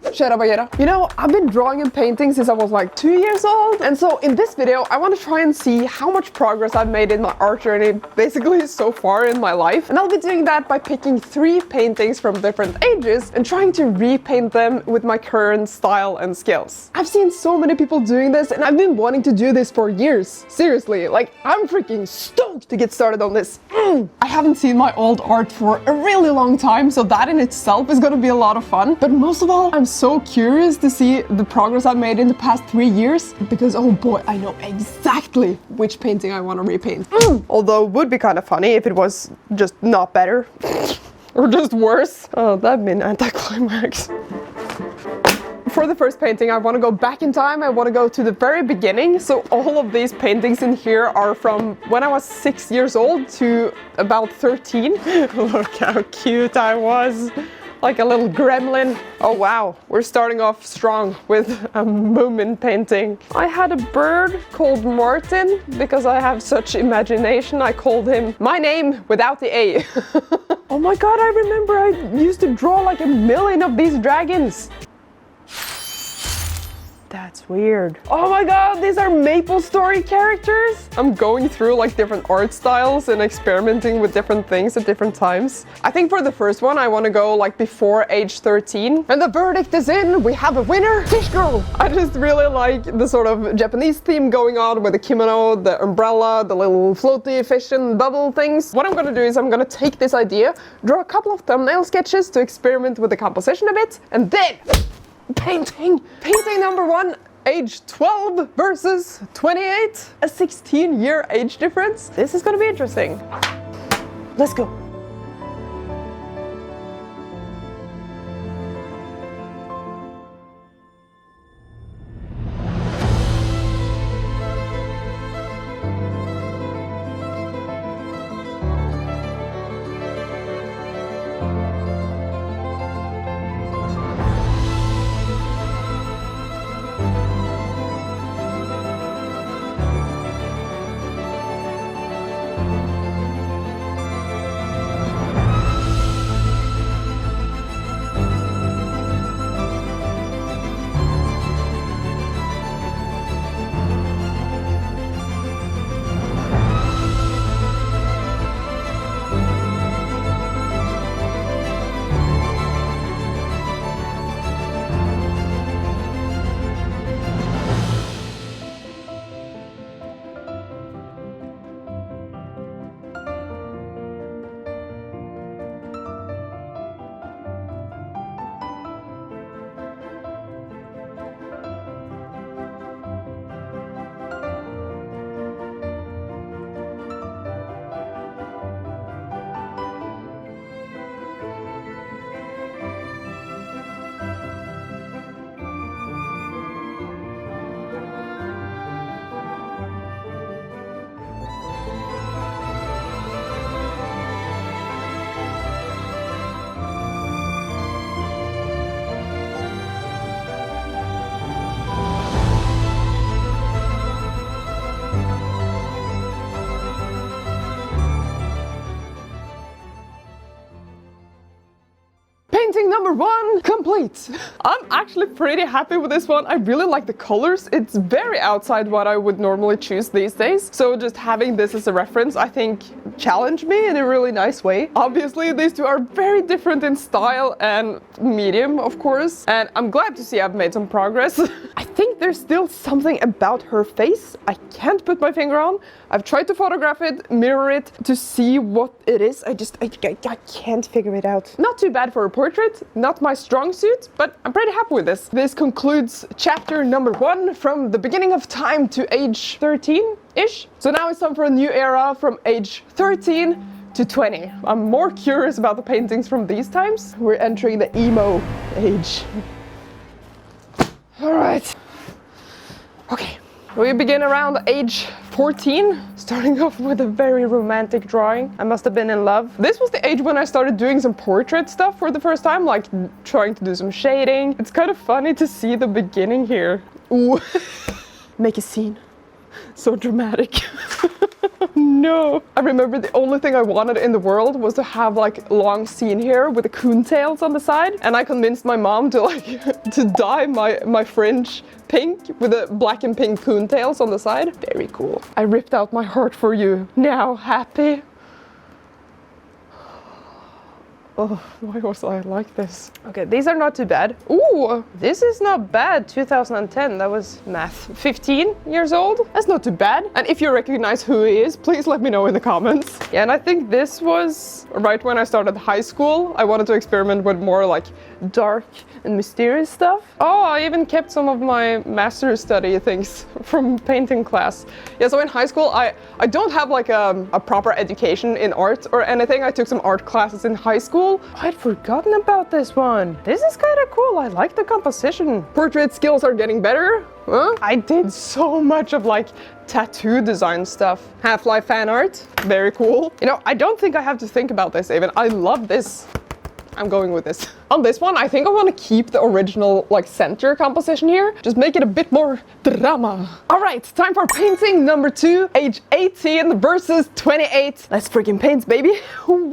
You know, I've been drawing and painting since I was like 2 years old, and so in this video I want to try and see how much progress I've made in my art journey basically so far in my life. And I'll be doing that by picking 3 paintings from different ages and trying to repaint them with my current style and skills. I've seen so many people doing this and I've been wanting to do this for years. Seriously, like I'm freaking stoked to get started on this. I haven't seen my old art for a really long time, so that in itself is gonna be a lot of fun. But most of all, I'm so curious to see the progress I've made in the past 3 years, because oh boy, I know exactly which painting I want to repaint. Although it would be kind of funny if it was just not better or just worse. Oh, that'd be an anticlimax. For the first painting, I want to go back in time. I want to go to the very beginning. So all of these paintings in here are from when I was 6 years old to about 13. Look how cute I was. Like a little gremlin. Oh wow, we're starting off strong with a Moomin painting. I had a bird called Martin because I have such imagination. I called him my name without the A. Oh my god, I remember I used to draw like 1,000,000 of these dragons. That's weird. Oh my god, these are MapleStory characters! I'm going through like different art styles and experimenting with different things at different times. I think for the first one I want to go like before age 13. And the verdict is in, we have a winner, Fish Girl! I just really like the sort of Japanese theme going on with the kimono, the umbrella, the little floaty fish and bubble things. What I'm gonna do is I'm gonna take this idea, draw a couple of thumbnail sketches to experiment with the composition a bit, and then painting number 1, age 12 versus 28, a 16-year age difference. This is gonna be interesting. Let's go. Painting number 1 complete. I'm actually pretty happy with this one. I really like the colors. It's very outside what I would normally choose these days. So just having this as a reference, I think, challenged me in a really nice way. Obviously, these two are very different in style and medium, of course. And I'm glad to see I've made some progress. I think there's still something about her face I can't put my finger on. I've tried to photograph it, mirror it to see what it is. I can't figure it out. Not too bad for a portrait, not my strong suit, but I'm pretty happy with this. This concludes chapter number 1 from the beginning of time to age 13-ish. So now it's time for a new era from age 13 to 20. I'm more curious about the paintings from these times. We're entering the emo age. All right. Okay. We begin around age 14, starting off with a very romantic drawing. I must have been in love. This was the age when I started doing some portrait stuff for the first time, like trying to do some shading. It's kind of funny to see the beginning here. Ooh. Make a scene. So dramatic. No. I remember the only thing I wanted in the world was to have like long scene hair with the coontails on the side. And I convinced my mom to like to dye my fringe pink with the black and pink coontails on the side. Very cool. I ripped out my heart for you. Now happy? Oh, why was I like this? Okay, these are not too bad. Ooh, this is not bad. 2010, that was math. 15 years old? That's not too bad. And if you recognize who he is, please let me know in the comments. Yeah, and I think this was right when I started high school. I wanted to experiment with more like dark and mysterious stuff. Oh, I even kept some of my master's study things from painting class. Yeah, so in high school, I don't have like a proper education in art or anything. I took some art classes in high school. I'd forgotten about this one. This is kind of cool. I like the composition. Portrait skills are getting better. Huh? I did so much of like tattoo design stuff. Half-Life fan art. Very cool. You know, I don't think I have to think about this even. I love this. I'm going with this. On this one, I think I want to keep the original like center composition here. Just make it a bit more drama. All right, time for painting number 2, age 18 versus 28. Let's freaking paint, baby. Woo!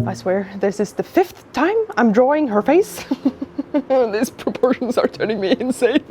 I swear, this is the 5th time I'm drawing her face. These proportions are turning me insane.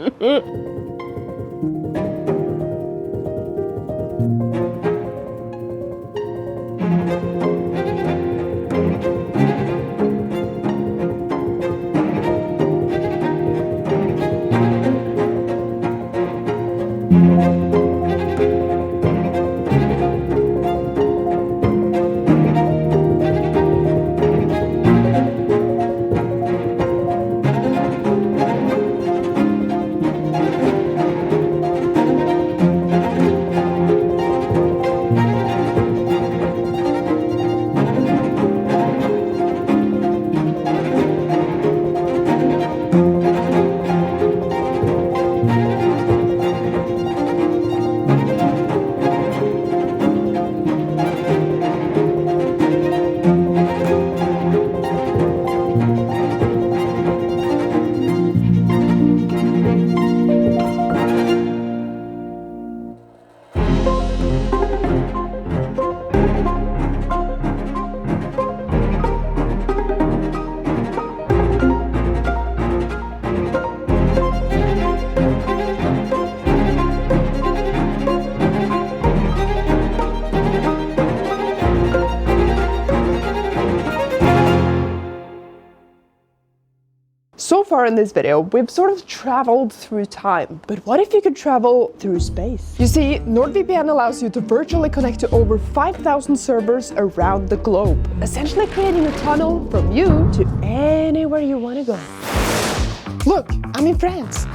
So far in this video, we've sort of traveled through time, but what if you could travel through space? You see, NordVPN allows you to virtually connect to over 5,000 servers around the globe, essentially creating a tunnel from you to anywhere you want to go. Look, I'm in France.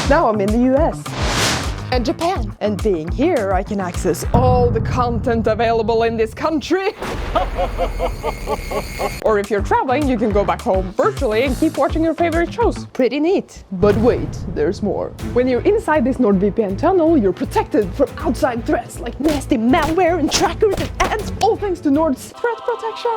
Now I'm in the US. And Japan. And being here, I can access all the content available in this country. Or if you're traveling, you can go back home virtually and keep watching your favorite shows. Pretty neat. But wait, there's more. When you're inside this NordVPN tunnel, you're protected from outside threats like nasty malware and trackers and ads, all thanks to Nord's threat protection.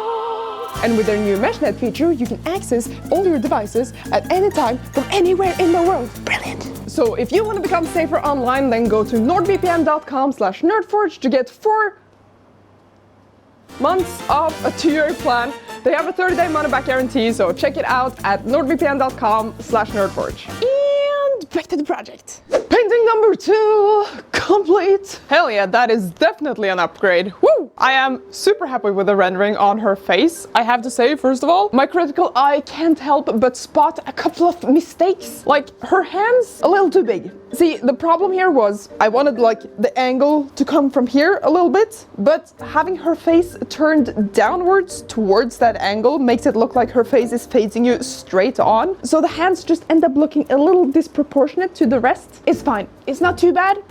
And with their new MeshNet feature, you can access all your devices at any time from anywhere in the world. Brilliant. So if you want to become safer online, then go to nordvpn.com/nerdforge to get 4 months of a 2-year plan. They have a 30-day money-back guarantee, so check it out at nordvpn.com/nerdforge. And back to the project. Painting number 2, complete. Hell yeah, that is definitely an upgrade. Woo! I am super happy with the rendering on her face. I have to say, first of all, my critical eye can't help but spot a couple of mistakes. Like her hands, a little too big. See, the problem here was I wanted like the angle to come from here a little bit, but having her face turned downwards towards that angle makes it look like her face is facing you straight on. So the hands just end up looking a little disproportionate to the rest. It's fine. It's not too bad,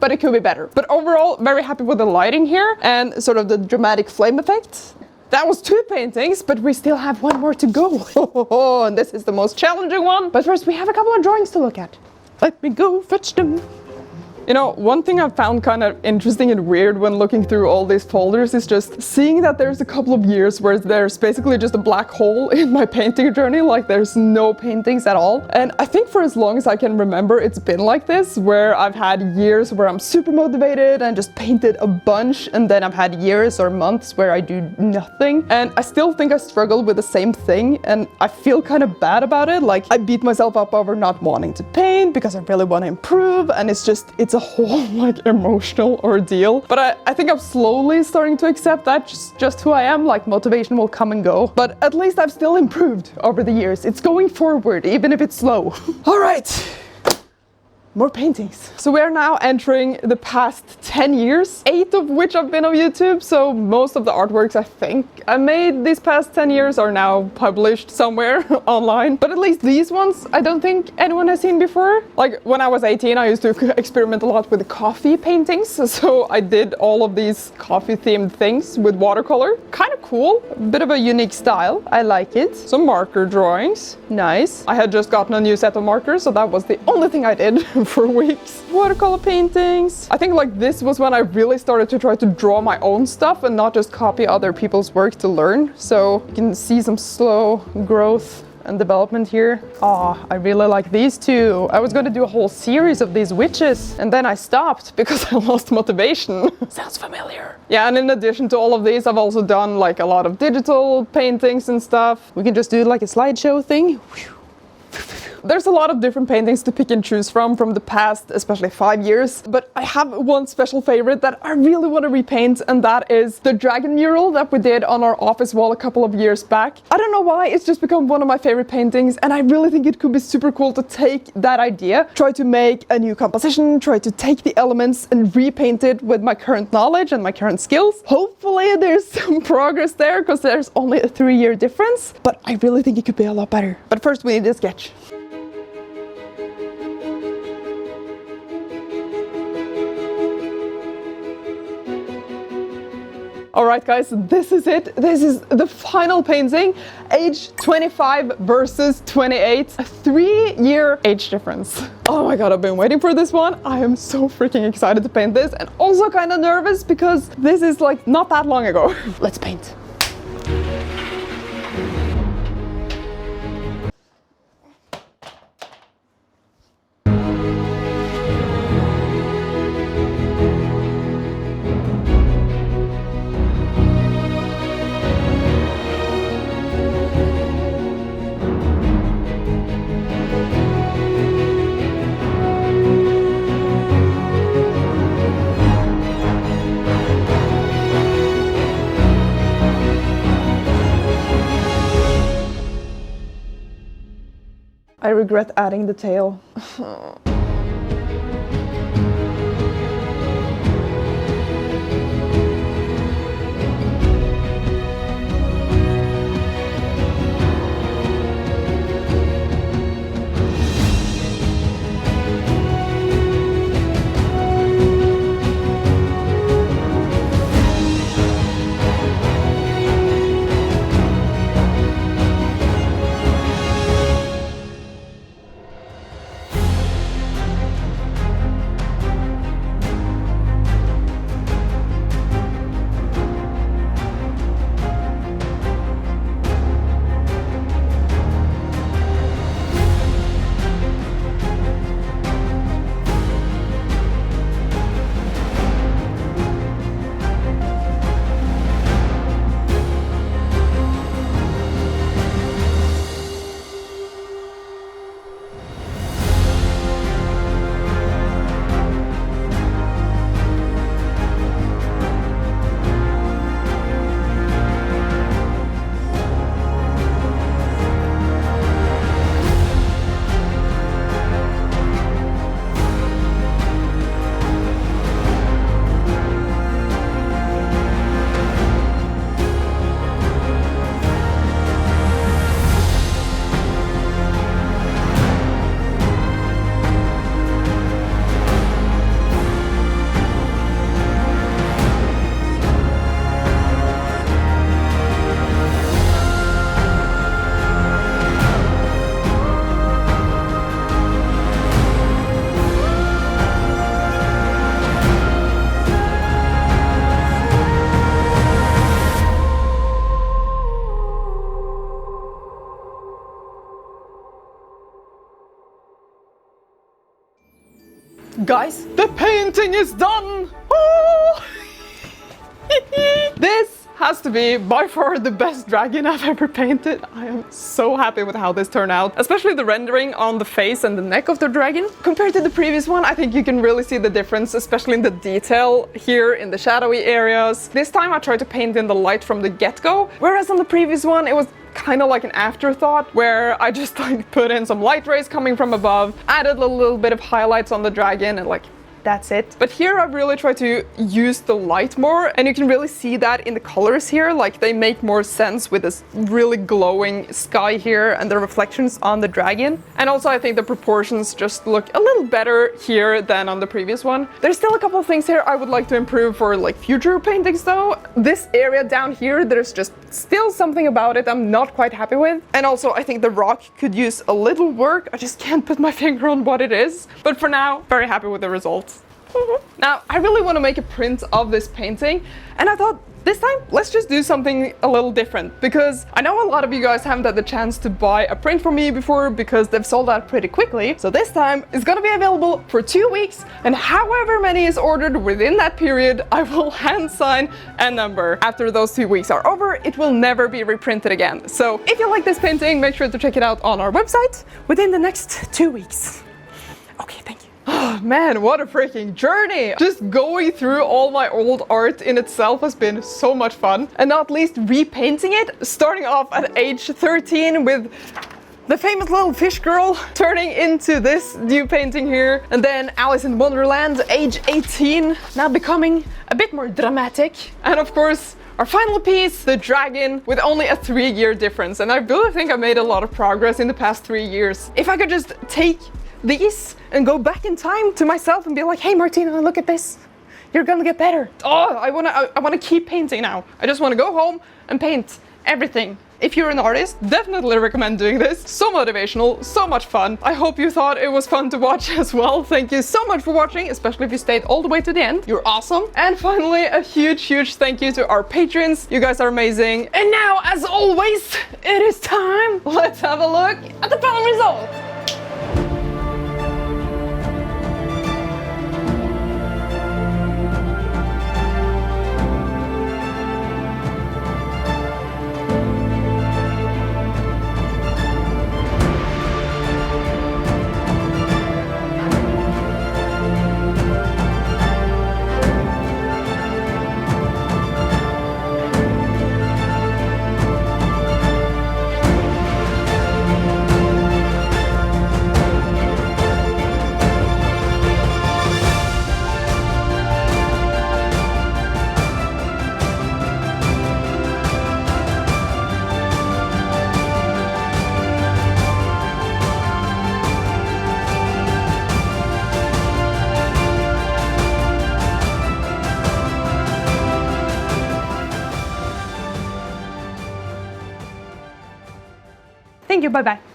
but it could be better. But overall, very happy with the lighting here and sort of the dramatic flame effect. That was 2 paintings, but we still have 1 more to go. And this is the most challenging one. But first, we have a couple of drawings to look at. Let me go fetch them. You know, one thing I found kind of interesting and weird when looking through all these folders is just seeing that there's a couple of years where there's basically just a black hole in my painting journey, like there's no paintings at all. And I think for as long as I can remember, it's been like this, where I've had years where I'm super motivated and just painted a bunch, and then I've had years or months where I do nothing. And I still think I struggle with the same thing, and I feel kind of bad about it. Like, I beat myself up over not wanting to paint because I really want to improve, and it's a whole like emotional ordeal. But I think I'm slowly starting to accept that just who I am. Like, motivation will come and go, but at least I've still improved over the years. It's going forward, even if it's slow. All right. More paintings. So we are now entering the past 10 years, 8 of which have been on YouTube. So most of the artworks I think I made these past 10 years are now published somewhere online. But at least these ones, I don't think anyone has seen before. Like when I was 18, I used to experiment a lot with coffee paintings. So I did all of these coffee themed things with watercolor. Kind of cool, a bit of a unique style. I like it. Some marker drawings, nice. I had just gotten a new set of markers, so that was the only thing I did for weeks. Watercolor paintings. I think like this was when I really started to try to draw my own stuff and not just copy other people's work to learn. So you can see some slow growth and development here. Oh, I really like these two. I was going to do a whole series of these witches, and then I stopped because I lost motivation. Sounds familiar. Yeah, and in addition to all of these, I've also done like a lot of digital paintings and stuff. We can just do like a slideshow thing. There's a lot of different paintings to pick and choose from the past, especially 5 years. But I have one special favorite that I really want to repaint, and that is the dragon mural that we did on our office wall a couple of years back. I don't know why, it's just become one of my favorite paintings, and I really think it could be super cool to take that idea, try to make a new composition, try to take the elements and repaint it with my current knowledge and my current skills. Hopefully there's some progress there, because there's only a 3-year difference, but I really think it could be a lot better. But first we need a sketch. Alright guys, this is it. This is the final painting. Age 25 versus 28. A 3-year age difference. Oh my god, I've been waiting for this one. I am so freaking excited to paint this, and also kind of nervous because this is like not that long ago. Let's paint. I regret adding the tail. Guys, the painting is done! Oh! This has to be by far the best dragon I've ever painted. I am so happy with how this turned out, especially the rendering on the face and the neck of the dragon. Compared to the previous one, I think you can really see the difference, especially in the detail here in the shadowy areas. This time I tried to paint in the light from the get-go, whereas on the previous one it was kind of like an afterthought where I just like put in some light rays coming from above, added a little bit of highlights on the dragon, and like that's it. But here I've really tried to use the light more, and you can really see that in the colors here. Like they make more sense with this really glowing sky here and the reflections on the dragon. And also I think the proportions just look a little better here than on the previous one. There's still a couple of things here I would like to improve for like future paintings though. This area down here, there's just still something about it I'm not quite happy with. And also I think the rock could use a little work. I just can't put my finger on what it is. But for now, very happy with the results. Now, I really want to make a print of this painting, and I thought this time, let's just do something a little different, because I know a lot of you guys haven't had the chance to buy a print from me before because they've sold out pretty quickly. So this time, it's gonna be available for 2 weeks, and however many is ordered within that period, I will hand sign a number. After those 2 weeks are over, it will never be reprinted again. So if you like this painting, make sure to check it out on our website within the next 2 weeks. Okay, thank you. Oh man, what a freaking journey! Just going through all my old art in itself has been so much fun. And not least repainting it, starting off at age 13 with the famous little fish girl, turning into this new painting here. And then Alice in Wonderland, age 18, now becoming a bit more dramatic. And of course, our final piece, the dragon, with only a 3-year difference. And I really think I made a lot of progress in the past 3 years. If I could just take these and go back in time to myself and be like, hey Martina, look at this, you're gonna get better. Oh, I wanna keep painting now. I just wanna go home and paint everything. If you're an artist, definitely recommend doing this. So motivational, so much fun. I hope you thought it was fun to watch as well. Thank you so much for watching, especially if you stayed all the way to the end. You're awesome. And finally, a huge thank you to our patrons. You guys are amazing. And now, as always, it is time. Let's have a look at the final result. Thank you, bye-bye.